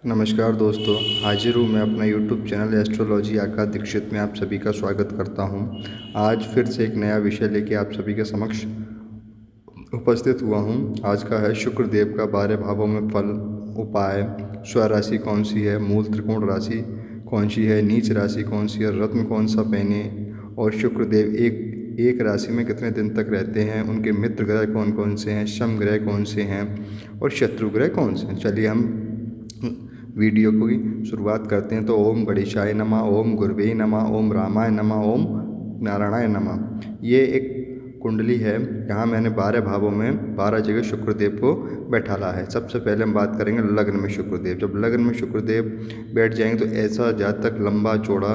नमस्कार दोस्तों, हाजिर हूँ मैं अपना यूट्यूब चैनल एस्ट्रोलॉजी आकाश दीक्षित में आप सभी का स्वागत करता हूँ। आज फिर से एक नया विषय लेके आप सभी के समक्ष उपस्थित हुआ हूँ। आज का है शुक्रदेव का 12 भावों में फल उपाय। स्वराशि कौन सी है, मूल त्रिकोण राशि कौन सी है, नीच राशि कौन सी है, रत्न कौन सा पहने, और शुक्रदेव एक राशि में कितने दिन तक रहते हैं, उनके मित्र ग्रह कौन कौन से हैं, शम ग्रह कौन से हैं और शत्रु ग्रह कौन से हैं। चलिए हम वीडियो की शुरुआत करते हैं। तो ओम गणेशाय नमः, ओम गुरुवे नमः, ओम रामाय नमः, ओम नारायणाय नमः। ये एक कुंडली है, यहाँ मैंने 12 भावों में 12 जगह शुक्रदेव को बैठाला है। सबसे पहले हम बात करेंगे लग्न में शुक्रदेव। जब लग्न में शुक्रदेव बैठ जाएंगे तो ऐसा जातक लंबा चौड़ा,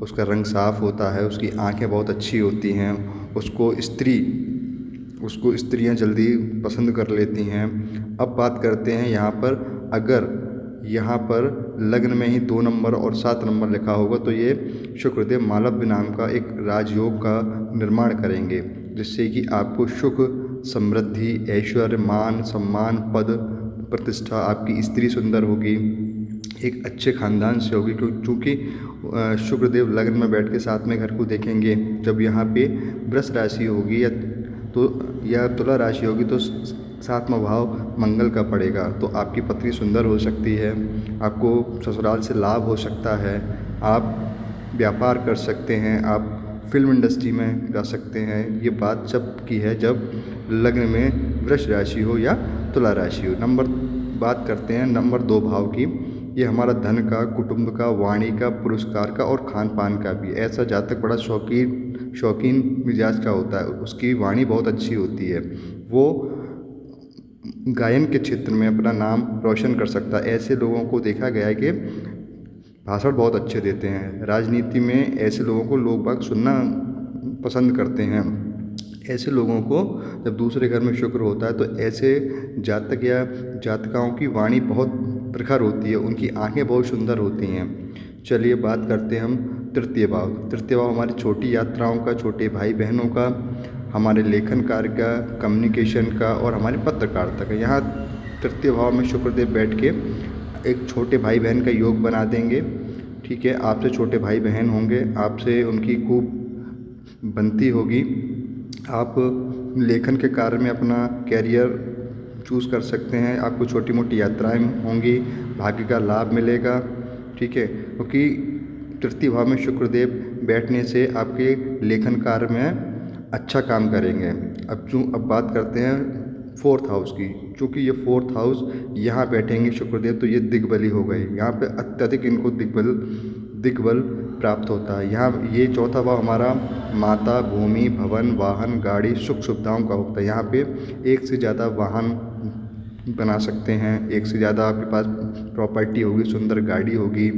उसका रंग साफ होता है, उसकी आंखें बहुत अच्छी होती हैं, उसको स्त्रियां जल्दी पसंद कर लेती हैं। अब बात करते हैं यहाँ पर, अगर यहाँ पर लग्न में ही 2 नंबर और 7 नंबर लिखा होगा तो ये शुक्रदेव मालव्य नाम का एक राजयोग का निर्माण करेंगे, जिससे कि आपको सुख, समृद्धि, ऐश्वर्य, मान, सम्मान, पद, प्रतिष्ठा, आपकी स्त्री सुंदर होगी, एक अच्छे ख़ानदान से होगी। क्योंकि शुक्रदेव लग्न में बैठ के 7वें घर को देखेंगे। जब यहाँ पे वृष राशि होगी या तुला राशि होगी तो 7वां भाव मंगल का पड़ेगा, तो आपकी पत्नी सुंदर हो सकती है, आपको ससुराल से लाभ हो सकता है, आप व्यापार कर सकते हैं, आप फिल्म इंडस्ट्री में जा सकते हैं। ये बात जब की है जब लग्न में वृष राशि हो या तुला राशि हो। बात करते हैं नंबर 2 भाव की। ये हमारा धन का, कुटुंब का, वाणी का, पुरस्कार का और खान पान का भी। ऐसा जातक बड़ा शौकीन मिजाज का होता है, उसकी वाणी बहुत अच्छी होती है, वो गायन के क्षेत्र में अपना नाम रोशन कर सकता है। ऐसे लोगों को देखा गया है कि भाषण बहुत अच्छे देते हैं। राजनीति में ऐसे लोगों को लोग बाग सुनना पसंद करते हैं। ऐसे लोगों को जब दूसरे घर में शुक्र होता है तो ऐसे जातक या जातकाओं की वाणी बहुत प्रखर होती है, उनकी आंखें बहुत सुंदर होती हैं। चलिए बात करते हैं हम तृतीय भाव। तृतीय भाव हमारी छोटी यात्राओं का, छोटे भाई बहनों का, हमारे लेखन कार्य का, कम्युनिकेशन का और हमारी पत्रकारिता का। यहाँ तृतीय भाव में शुक्रदेव बैठ के एक छोटे भाई बहन का योग बना देंगे। ठीक है, आपसे छोटे भाई बहन होंगे, आपसे उनकी खूब बनती होगी। आप लेखन के कार्य में अपना कैरियर चूज़ कर सकते हैं, आपको छोटी मोटी यात्राएं होंगी, भाग्य का लाभ मिलेगा। ठीक है, क्योंकि तृतीय भाव में शुक्रदेव बैठने से आपके लेखन कार्य में अच्छा काम करेंगे। अब बात करते हैं 4th हाउस की। चूँकि ये 4th हाउस यहाँ बैठेंगे शुक्रदेव तो ये दिग्बली हो गए, यहाँ पे अत्यधिक इनको दिग्बल प्राप्त होता है। यहाँ ये 4था भाव हमारा माता, भूमि, भवन, वाहन, गाड़ी, सुख सुविधाओं का होता है। यहाँ पे एक से ज़्यादा वाहन बना सकते हैं, एक से ज़्यादा आपके पास प्रॉपर्टी होगी, सुंदर गाड़ी होगी,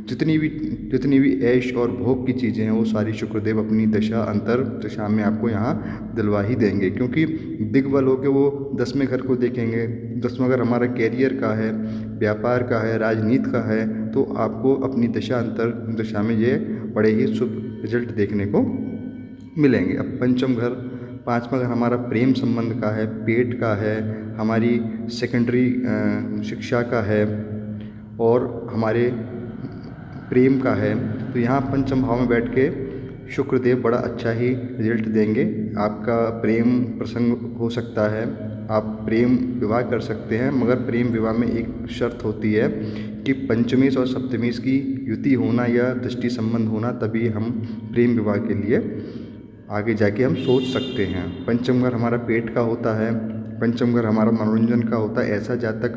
जितनी भी ऐश और भोग की चीज़ें हैं वो सारी शुक्रदेव अपनी दशा अंतर दशा में आपको यहाँ दिलवा ही देंगे। क्योंकि दिग्बल होकर वो 10वें घर को देखेंगे। 10वां घर हमारा कैरियर का है, व्यापार का है, राजनीति का है, तो आपको अपनी दशा अंतर दशा में ये बड़े ही शुभ रिजल्ट देखने को मिलेंगे। अब पंचम घर, 5वां घर हमारा प्रेम संबंध का है, पेट का है, हमारी सेकेंडरी शिक्षा का है और हमारे प्रेम का है। तो यहाँ पंचम भाव में बैठ के शुक्रदेव बड़ा अच्छा ही रिजल्ट देंगे। आपका प्रेम प्रसंग हो सकता है, आप प्रेम विवाह कर सकते हैं, मगर प्रेम विवाह में एक शर्त होती है कि पंचमेश और सप्तमेश की युति होना या दृष्टि संबंध होना, तभी हम प्रेम विवाह के लिए आगे जाके हम सोच सकते हैं। पंचम घर हमारा पेट का होता है, पंचम घर हमारा मनोरंजन का होता है। ऐसा जातक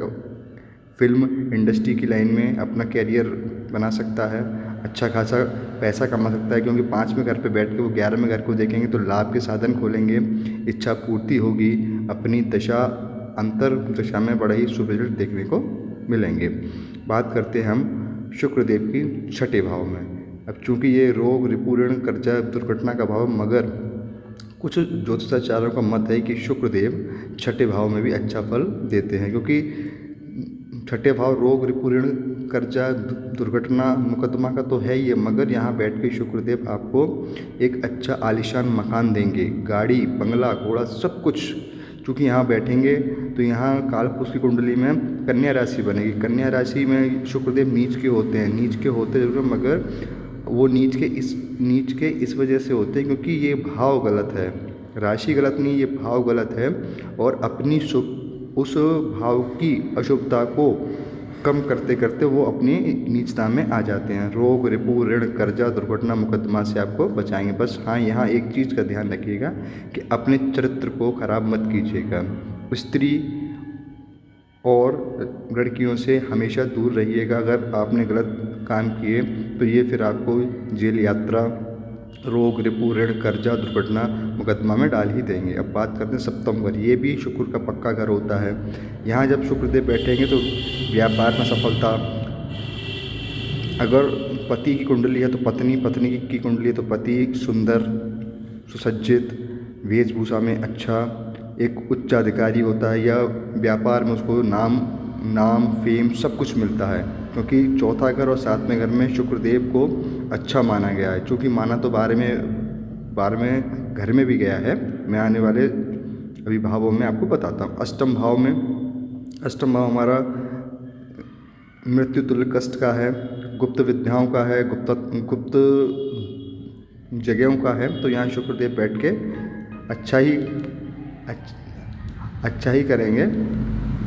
फिल्म इंडस्ट्री की लाइन में अपना कैरियर बना सकता है, अच्छा खासा पैसा कमा सकता है, क्योंकि 5वें घर पे बैठ के वो 11वें घर को देखेंगे तो लाभ के साधन खोलेंगे, इच्छा पूर्ति होगी, अपनी दशा अंतर दशा में बड़ा ही शुभ रिजल्ट देखने को मिलेंगे। बात करते हैं हम शुक्रदेव की 6ठे भाव में। अब चूँकि ये रोग, रिपु, ऋण, कर्जा, दुर्घटना का भाव, मगर कुछ ज्योतिषाचार्यों का मत है कि शुक्रदेव 6ठे भाव में भी अच्छा फल देते हैं, क्योंकि 6ठे भाव रोग, रिपु, ऋण, कर्जा, दुर्घटना, मुकदमा का तो है ही है, मगर यहाँ बैठ के शुक्रदेव आपको एक अच्छा आलीशान मकान देंगे, गाड़ी, बंगला, घोड़ा, सब कुछ चूँकि यहाँ बैठेंगे तो यहाँ कालपुरुष की कुंडली में कन्या राशि बनेगी। कन्या राशि में शुक्रदेव नीच के होते हैं, नीच के होते जरूर हैं, मगर वो नीच के इस वजह से होते हैं क्योंकि ये भाव गलत है। राशि गलत नहीं, ये भाव गलत है और अपनी उस भाव की अशुभता को कम करते करते वो अपनी नीचता में आ जाते हैं। रोग, रिपू, ऋण, कर्जा, दुर्घटना, मुकदमा से आपको बचाएंगे। बस हाँ, यहाँ एक चीज़ का ध्यान रखिएगा कि अपने चरित्र को खराब मत कीजिएगा। स्त्री और लड़कियों से हमेशा दूर रहिएगा। अगर आपने गलत काम किए तो ये फिर आपको जेल यात्रा, रोग, रिपू, ऋण, कर्जा, दुर्घटना, मुकदमा में डाल ही देंगे। अब बात करते हैं सप्तम घर। ये भी शुक्र का पक्का घर होता है। यहाँ जब शुक्रदेव बैठेंगे तो व्यापार में सफलता, अगर पति की कुंडली है तो पत्नी, पत्नी की कुंडली है तो पति सुंदर, सुसज्जित, वेशभूषा में अच्छा, एक उच्चाधिकारी होता है, या व्यापार में उसको नाम फेम सब कुछ मिलता है, क्योंकि चौथा घर और सातवें घर में शुक्रदेव को अच्छा माना गया है। चूँकि माना तो 12वें घर में भी गया है, मैं आने वाले अभी भावों में आपको बताता हूँ। अष्टम भाव हमारा मृत्यु तुल्य कष्ट का है, गुप्त विद्याओं का है, गुप्त जगहों का है। तो यहाँ शुक्रदेव बैठ के अच्छा ही करेंगे,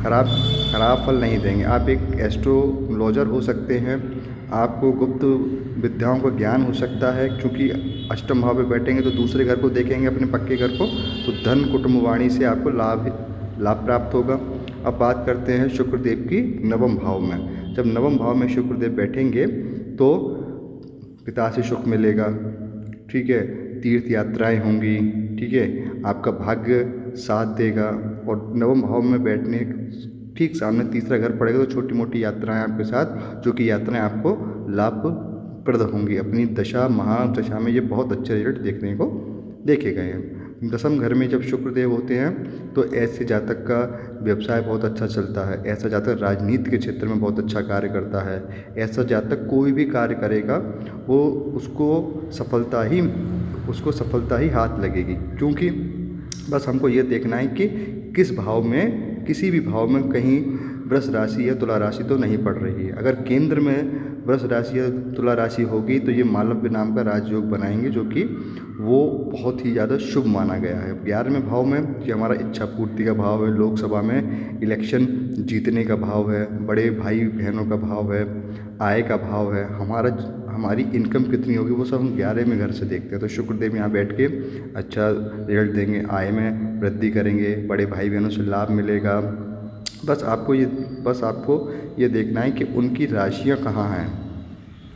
खराब फल नहीं देंगे। आप एक एस्ट्रोलॉजर हो सकते हैं, आपको गुप्त विद्याओं का ज्ञान हो सकता है, क्योंकि अष्टम भाव पे बैठेंगे तो दूसरे घर को देखेंगे, अपने पक्के घर को, तो धन, कुटुंब, वाणी से आपको लाभ प्राप्त होगा। अब बात करते हैं शुक्रदेव की नवम भाव में। जब नवम भाव में शुक्रदेव बैठेंगे तो पिता से सुख मिलेगा, ठीक है, तीर्थ यात्राएं होंगी, ठीक है, आपका भाग्य साथ देगा। और नवम भाव में बैठने ठीक सामने तीसरा घर पड़ेगा तो छोटी मोटी यात्राएं आपके साथ, जो कि यात्राएं आपको लाभप्रद होंगी। अपनी दशा महादशा में ये बहुत अच्छे रिजल्ट देखने को देखे गए हैं। दसम घर में जब शुक्रदेव होते हैं तो ऐसे जातक का व्यवसाय बहुत अच्छा चलता है, ऐसा जातक राजनीति के क्षेत्र में बहुत अच्छा कार्य करता है, ऐसा जातक कोई भी कार्य करेगा वो उसको सफलता ही हाथ लगेगी। क्योंकि बस हमको ये देखना है कि किस भाव में, किसी भी भाव में कहीं वृष राशि या तुला राशि तो नहीं पड़ रही है। अगर केंद्र में वृष राशि या तुला राशि होगी तो ये मालव्य नाम का राजयोग बनाएंगे, जो कि वो बहुत ही ज़्यादा शुभ माना गया है। 11वें भाव में ये हमारा इच्छा पूर्ति का भाव है, लोकसभा में इलेक्शन जीतने का भाव है, बड़े भाई बहनों का भाव है, आय का भाव है, हमारी इनकम कितनी होगी वो सब हम 11वें घर से देखते हैं। तो शुक्रदेव यहाँ बैठ के अच्छा रिजल्ट देंगे, आय में वृद्धि करेंगे, बड़े भाई बहनों से लाभ मिलेगा। बस आपको ये देखना है कि उनकी राशियाँ कहाँ हैं,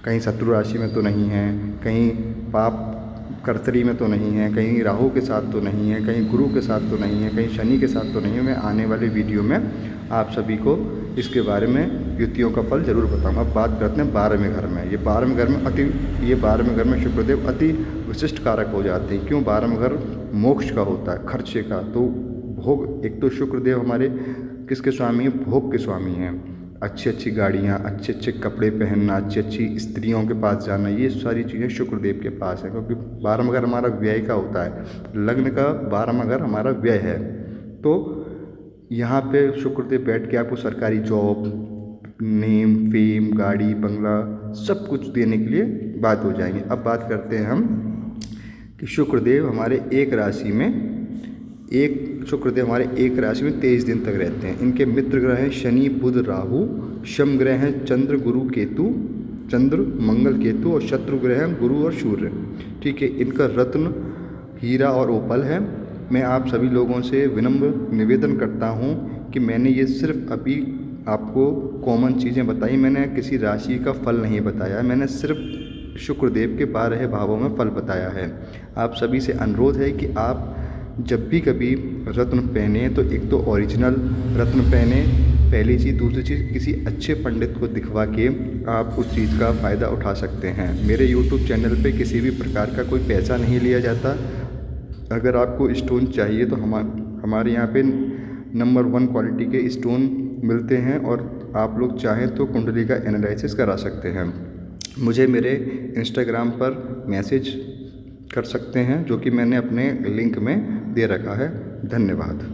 कहीं शत्रु राशि में तो नहीं है, कहीं पाप कर्तरी में तो नहीं है, कहीं राहु के साथ तो नहीं है, कहीं गुरु के साथ तो नहीं है, कहीं शनि के साथ तो नहीं है। मैं आने वाले वीडियो में आप सभी को इसके बारे में युतियों का फल जरूर बताऊंगा। अब बात करते हैं 12वें घर में। ये 12वें घर में शुक्रदेव अति विशिष्ट कारक हो जाते हैं। क्यों? 12वां घर मोक्ष का होता है, खर्चे का। तो भोग, एक तो शुक्रदेव हमारे किसके स्वामी हैं? भोग के स्वामी हैं। अच्छी गाड़ियाँ, अच्छे कपड़े पहनना, अच्छी स्त्रियों के पास जाना, ये सारी चीज़ें शुक्रदेव के पास है, क्योंकि 12वां घर हमारा व्यय का होता है। लग्न का 12वां घर हमारा व्यय है। तो यहाँ पे शुक्रदेव बैठ के आपको सरकारी जॉब, नेम, फेम, गाड़ी, बंगला सब कुछ देने के लिए बात हो जाएंगे। अब बात करते हैं हम कि शुक्रदेव हमारे एक राशि में 23 दिन तक रहते हैं। इनके मित्र ग्रह हैं शनि, बुध, राहु। शम ग्रह हैं चंद्र, मंगल, केतु। और शत्रु ग्रह हैं गुरु और सूर्य। ठीक है, इनका रत्न हीरा और ओपल है। मैं आप सभी लोगों से विनम्र निवेदन करता हूं कि मैंने ये सिर्फ अभी आपको कॉमन चीज़ें बताई, मैंने किसी राशि का फल नहीं बताया, मैंने सिर्फ शुक्रदेव के 12 भावों में फल बताया है। आप सभी से अनुरोध है कि आप जब भी कभी रत्न पहने तो एक तो ओरिजिनल रत्न पहने, पहली चीज़। दूसरी चीज़, किसी अच्छे पंडित को दिखवा के आप उस चीज़ का फ़ायदा उठा सकते हैं। मेरे YouTube चैनल पे किसी भी प्रकार का कोई पैसा नहीं लिया जाता। अगर आपको स्टोन चाहिए तो हमारे यहाँ पे नंबर 1 क्वालिटी के स्टोन मिलते हैं, और आप लोग चाहें तो कुंडली का एनालिसिस करा सकते हैं। मुझे मेरे इंस्टाग्राम पर मैसेज कर सकते हैं, जो कि मैंने अपने लिंक में दे रखा है। धन्यवाद।